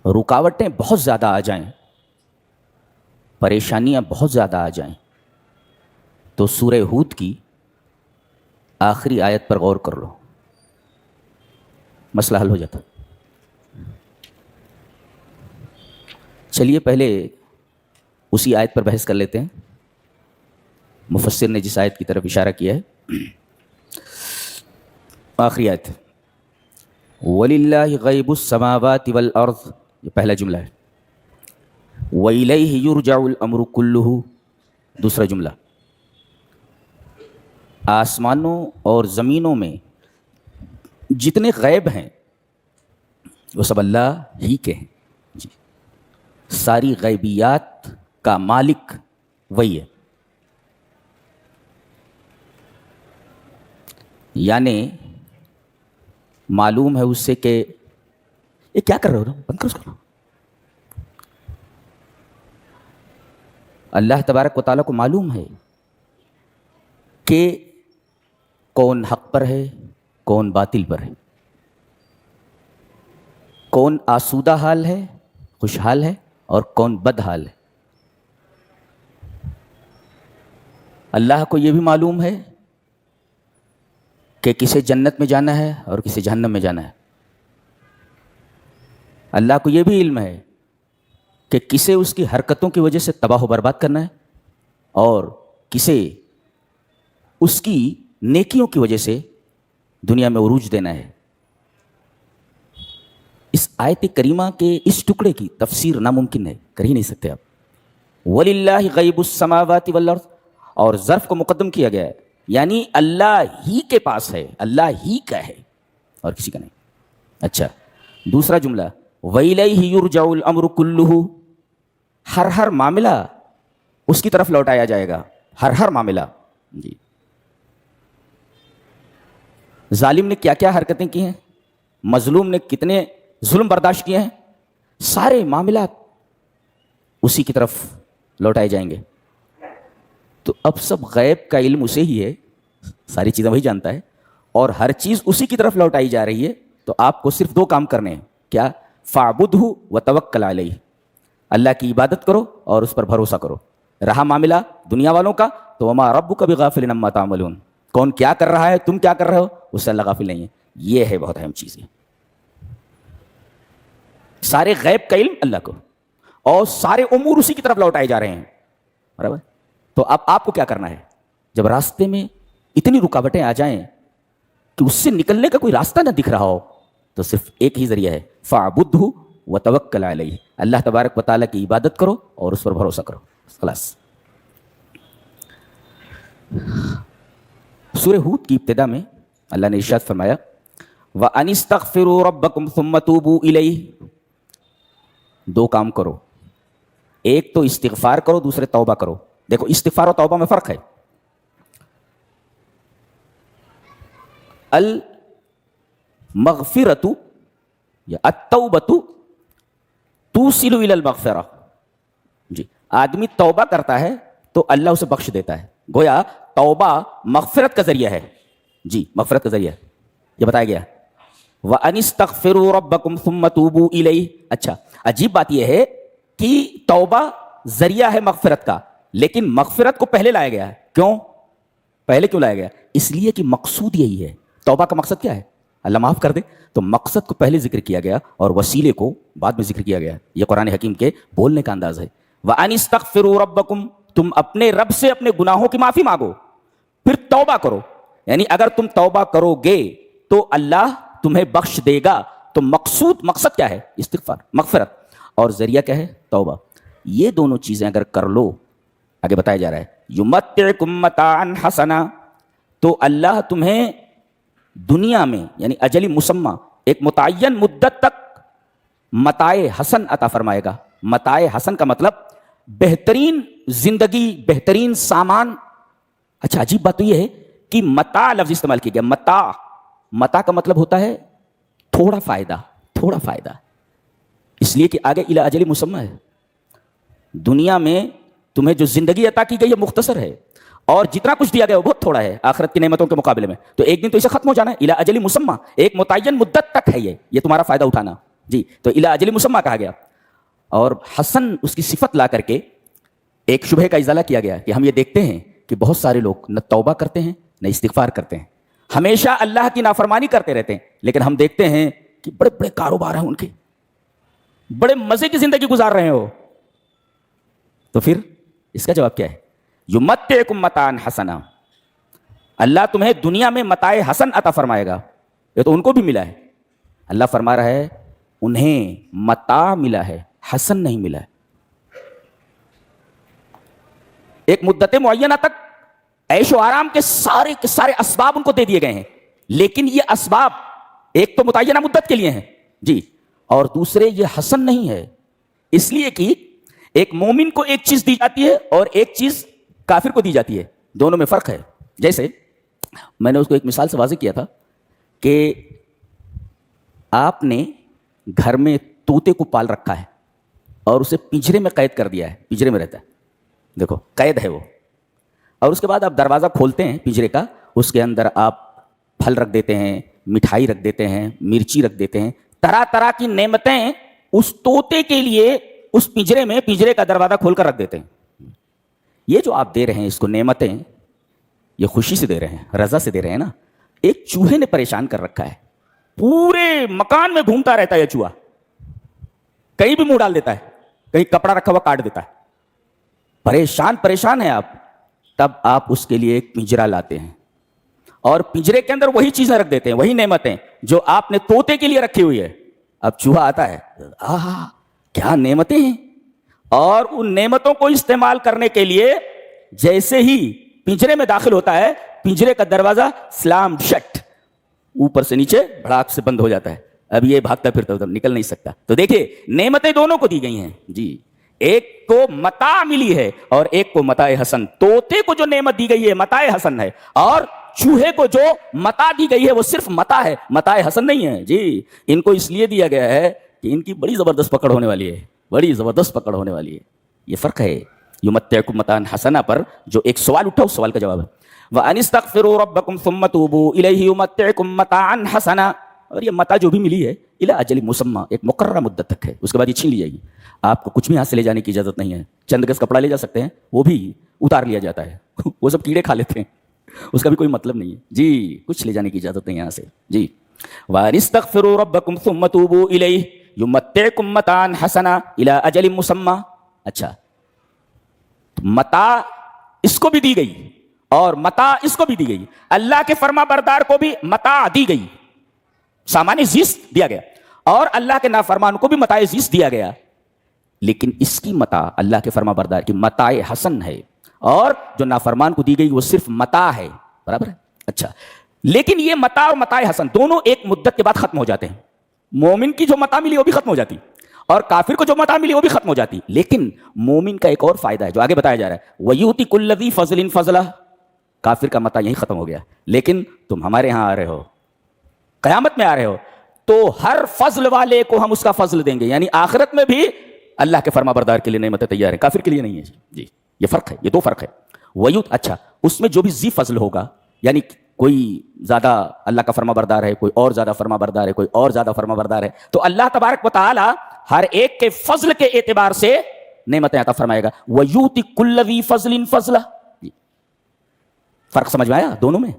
رکاوٹیں بہت زیادہ آ جائیں، پریشانیاں بہت زیادہ آ جائیں، تو سورہ ہود کی آخری آیت پر غور کر لو، مسئلہ حل ہو جاتا۔ چلیے پہلے اسی آیت پر بحث کر لیتے ہیں، مفسر نے جس آیت کی طرف اشارہ کیا ہے، آخری آیت، وَلِلَّهِ غَيْبُ السَّمَاوَاتِ وَالْأَرْضِ، یہ پہلا جملہ ہے، وَإِلَيْهِ يُرْجَعُ الْأَمْرُ كُلُّهُ، دوسرا جملہ، آسمانوں اور زمینوں میں جتنے غیب ہیں وہ سب اللہ ہی کے ہیں، جی، ساری غیبیات کا مالک وہی ہے۔ یعنی معلوم ہے اس سے کہ یہ کیا کر رہے ہو، بند کرو اس کو۔ اللہ تبارک و تعالیٰ کو معلوم ہے کہ کون حق پر ہے، کون باطل پر ہے، کون آسودہ حال ہے، خوشحال ہے، اور کون بد حال ہے۔ اللہ کو یہ بھی معلوم ہے کہ کسے جنت میں جانا ہے اور کسے جہنم میں جانا ہے۔ اللہ کو یہ بھی علم ہے کہ کسے اس کی حرکتوں کی وجہ سے تباہ و برباد کرنا ہے اور کسے اس کی نیکیوں کی وجہ سے دنیا میں عروج دینا ہے۔ اس آیت کریمہ کے اس ٹکڑے کی تفسیر ناممکن ہے، کر ہی نہیں سکتے آپ۔ وَلِلَّهِ غَيْبُ السَّمَاوَاتِ وَالْأَرْضِ، اور ظرف کو مقدم کیا گیا ہے، یعنی اللہ ہی کے پاس ہے، اللہ ہی کا ہے اور کسی کا نہیں۔ اچھا، دوسرا جملہ، وَإِلَيْهِ يُرْجَعُ الْأَمْرُ كُلُّهُ، ہر معاملہ اس کی طرف لوٹایا جائے گا، ہر معاملہ۔ جی، ظالم نے کیا کیا حرکتیں کی ہیں، مظلوم نے کتنے ظلم برداشت کیے ہیں، سارے معاملات اسی کی طرف لوٹائے جائیں گے۔ تو اب سب غیب کا علم اسے ہی ہے، ساری چیزیں وہی جانتا ہے، اور ہر چیز اسی کی طرف لوٹائی جا رہی ہے۔ تو آپ کو صرف دو کام کرنے ہیں، کیا؟ فَاعْبُدْهُ وَتَوَكَّلْ عَلَيْهِ، اللہ کی عبادت کرو اور اس پر بھروسہ کرو۔ رہا معاملہ دنیا والوں کا تو وَمَا رَبُّكَ بِغَافِلٍ عَمَّا تَعْمَلُونَ، کون کیا کر رہا ہے، تم کیا کر رہے ہو، اس سے اللہ غافل نہیں ہے۔ یہ ہے بہت اہم چیز، ہے سارے غیب کا علم اللہ کو، اور سارے امور اسی کی طرف لوٹائے جا رہے ہیں، برابر۔ تو اب آپ کو کیا کرنا ہے، جب راستے میں اتنی رکاوٹیں آ جائیں کہ اس سے نکلنے کا کوئی راستہ نہ دکھ رہا ہو، تو صرف ایک ہی ذریعہ ہے، فَاعْبُدْهُ وَتَوَكَّلْ عَلَيْهِ، اللہ تبارک و تعالیٰ کی عبادت کرو اور اس پر بھروسہ کرو، خلاص۔ سورہ ہود کی ابتدا میں اللہ نے ارشاد فرمایا، وَأَنِ اسْتَغْفِرُوا رَبَّكُمْ ثُمَّ تُوبُوا إِلَيْهِ، دو کام کرو، ایک تو استغفار کرو، دوسرے توبہ کرو۔ دیکھو استغفار و توبہ میں فرق ہے۔ المغفرۃ یا التوبۃ توصل الی المغفرہ، جی، آدمی توبہ کرتا ہے تو اللہ اسے بخش دیتا ہے، گویا توبہ مغفرت کا ذریعہ ہے، جی، مغفرت کا ذریعہ ہے، یہ بتایا گیا۔ وَأَنِ اسْتَغْفِرُوا رَبَّكُمْ ثُمَّ تُوبُوا إِلَيْهِ، اچھا، عجیب بات یہ ہے کہ توبہ ذریعہ ہے مغفرت کا، لیکن مغفرت کو پہلے لایا گیا ہے۔ کیوں پہلے کیوں لایا گیا؟ اس لیے کہ مقصود یہی ہے، توبہ کا مقصد کیا ہے، اللہ معاف کر دے، تو مقصد کو پہلے ذکر کیا گیا اور وسیلے کو بعد میں ذکر کیا گیا۔ یہ قرآن حکیم کے بولنے کا انداز ہے۔ وَأَنِ اسْتَغْفِرُوا رَبَّكُمْ، تم اپنے رب سے اپنے گناہوں کی معافی مانگو، پھر توبہ کرو، یعنی اگر تم توبہ کرو گے تو اللہ تمہیں بخش دے گا۔ تو مقصد کیا ہے؟ استغفار، مغفرت، اور ذریعہ کیا ہے؟ توبہ۔ یہ دونوں چیزیں اگر کر لو، آگے بتایا جا رہا ہے، یُمَتِّعْکُم مَتَاعًا حَسَنًا، تو اللہ تمہیں دنیا میں یعنی اجل مسمى، ایک متعین مدت تک متاع حسن عطا فرمائے گا۔ متاع حسن کا مطلب بہترین زندگی، بہترین سامان۔ اچھا، عجیب بات تو یہ ہے کہ متاع لفظ استعمال کیا گیا۔ متاع کا مطلب ہوتا ہے تھوڑا فائدہ، تھوڑا فائدہ، اس لیے کہ آگے الی اجل مسمى ہے۔ دنیا میں تمہیں جو زندگی عطا کی گئی ہے مختصر ہے، اور جتنا کچھ دیا گیا وہ بہت تھوڑا ہے آخرت کی نعمتوں کے مقابلے میں۔ تو ایک دن تو اسے ختم ہو جانا ہے، الی اجل مسمى، ایک متعین مدت تک ہے یہ تمہارا فائدہ اٹھانا۔ جی تو الی اجل مسمى کہا گیا. اور حسن اس کی صفت لا کر کے ایک شبہ کا ازالہ کیا گیا کہ ہم یہ دیکھتے ہیں کہ بہت سارے لوگ نہ توبہ کرتے ہیں نہ استغفار کرتے ہیں, ہمیشہ اللہ کی نافرمانی کرتے رہتے ہیں, لیکن ہم دیکھتے ہیں کہ بڑے بڑے کاروبار ہیں ان کے, بڑے مزے کی زندگی گزار رہے ہو. تو پھر اس کا جواب کیا ہے؟ یمتعکم متاعا حسنا, اللہ تمہیں دنیا میں متاع حسن عطا فرمائے گا. یہ تو ان کو بھی ملا ہے. اللہ فرما رہا ہے انہیں متاع ملا ہے, حسن نہیں ملا ہے. ایک مدت معینہ تک عیش و آرام کے سارے اسباب ان کو دے دیے گئے ہیں, لیکن یہ اسباب ایک تو متعینہ مدت کے لیے ہیں جی, اور دوسرے یہ حسن نہیں ہے. اس لیے کہ ایک مومن کو ایک چیز دی جاتی ہے اور ایک چیز کافر کو دی جاتی ہے, دونوں میں فرق ہے. جیسے میں نے اس کو ایک مثال سے واضح کیا تھا کہ آپ نے گھر میں طوطے کو پال رکھا ہے اور اسے پنجرے میں قید کر دیا ہے, پنجرے میں رہتا ہے, دیکھو قید ہے وہ, اور اس کے بعد آپ دروازہ کھولتے ہیں پنجرے کا, اس کے اندر آپ پھل رکھ دیتے ہیں, مٹھائی رکھ دیتے ہیں, مرچی رکھ دیتے ہیں, طرح طرح کی نعمتیں اس طوطے کے لیے اس پنجرے میں, پنجرے کا دروازہ کھول کر رکھ دیتے ہیں. یہ جو آپ دے رہے ہیں اس کو نعمتیں, یہ خوشی سے دے رہے ہیں, رضا سے دے رہے ہیں نا. ایک چوہے نے پریشان کر رکھا ہے, پورے مکان میں گھومتا رہتا ہے یہ چوہا, کہیں بھی منہ ڈال دیتا ہے, کہیں کپڑا رکھا ہوا کاٹ دیتا ہے, پریشان ہے آپ. تب آپ اس کے لیے ایک پنجرا لاتے ہیں اور پنجرے کے اندر وہی چیزیں رکھ دیتے ہیں, وہی نعمتیں جو آپ نے طوطے کے لیے رکھی ہوئی ہے. اب چوہا آتا ہے, آہا کیا نعمتیں ہیں, اور ان نعمتوں کو استعمال کرنے کے لیے جیسے ہی پنجرے میں داخل ہوتا ہے, پنجرے کا دروازہ سلام شٹ, اوپر سے نیچے بھڑاک سے بند ہو جاتا ہے. اب یہ بھاگتا پھرتا ادھر نکل نہیں سکتا. تو دیکھیے نعمتیں دونوں کو دی گئی ہیں جی, ایک کو متاع ملی ہے اور ایک کو متاع حسن. طوطے کو جو نعمت دی گئی ہے متاع حسن ہے, اور چوہے کو جو متاع دی گئی ہے وہ صرف متاع ہے, متاع حسن نہیں ہے جی. ان کو اس لیے دیا گیا ہے کہ ان کی بڑی زبردست پکڑ ہونے والی ہے, بڑی زبردست پکڑ ہونے والی ہے. یہ فرق ہے یمتعکم متاعا حسنا پر جو ایک سوال اٹھا, اس سوال کا جواب ہے وَأَنِ اسْتَغْفِرُوا رَبَّكُمْ ثُمَّ تُوبُوا إِلَيْهِ يُمَتِّعْكُمْ مَتَاعًا حَسَنًا. اور یہ متاع جو بھی ملی ہے الی اجل مسمى, ایک مقررہ مدت تک ہے, اس کے بعد یہ چھین لی جائے گی. آپ کو کچھ بھی ہاتھ سے لے جانے کی اجازت نہیں ہے. چند گز کپڑا لے جا سکتے ہیں, وہ بھی اتار لیا جاتا ہے, وہ سب کیڑے کھا لیتے ہیں, اس کا بھی کوئی مطلب نہیں ہے جی. کچھ لے جانے کی اجازت نہیں ہے یہاں سے جی. وَأَنِ اسْتَغْفِرُوا رَبَّكُمْ ثُمَّ تُوبُوا إِلَيْهِ يُمَتِّعْكُمْ مَتَاعًا حَسَنًا إِلَى أَجَلٍ مُّسَمًّى. اچھا, متاع اس کو بھی دی گئی اور متاع اس کو بھی دی گئی. اللہ کے فرما بردار کو بھی متاع دی گئی, سامان زیست دیا گیا, اور اللہ کے نافرمان کو بھی متاع زیست دیا گیا. لیکن اس کی متاع, اللہ کے فرما بردار کی متاع حسن ہے, اور جو نافرمان کو دی گئی وہ صرف متاع ہے. برابر ہے. اچھا, لیکن یہ متاع اور متاع حسن دونوں ایک مدت کے بعد ختم ہو جاتے ہیں. مومن کی جو متاع ملی وہ بھی ختم ہو جاتی, اور کافر کو جو متاع ملی وہ بھی ختم ہو جاتی. لیکن مومن کا ایک اور فائدہ ہے جو آگے بتایا جا رہا ہے, وَيُؤْتِ كُلَّ ذِي فَضْلٍ فَضْلَهُ. کافر کا متاع یہیں ختم ہو گیا, لیکن تم ہمارے ہاں آ رہے ہو, قیامت میں آ رہے ہو, تو ہر فضل والے کو ہم اس کا فضل دیں گے. یعنی آخرت میں بھی اللہ کے فرما بردار کے لیے نعمتیں تیار ہیں, کافر کے لیے نہیں ہے جی. یہ فرق ہے, یہ دو فرق ہے. ویوت, اچھا, اس میں جو بھی ذی فضل ہوگا, یعنی کوئی زیادہ اللہ کا فرما بردار ہے, کوئی اور زیادہ فرما بردار ہے, کوئی اور زیادہ فرما بردار ہے, تو اللہ تبارک و تعالی ہر ایک کے فضل کے اعتبار سے نعمتیں عطا فرمائے گا. وَيُؤْتِ كُلَّ ذِي فَضْلٍ فَضْلَهُ. فرق سمجھ میں آیا دونوں میں؟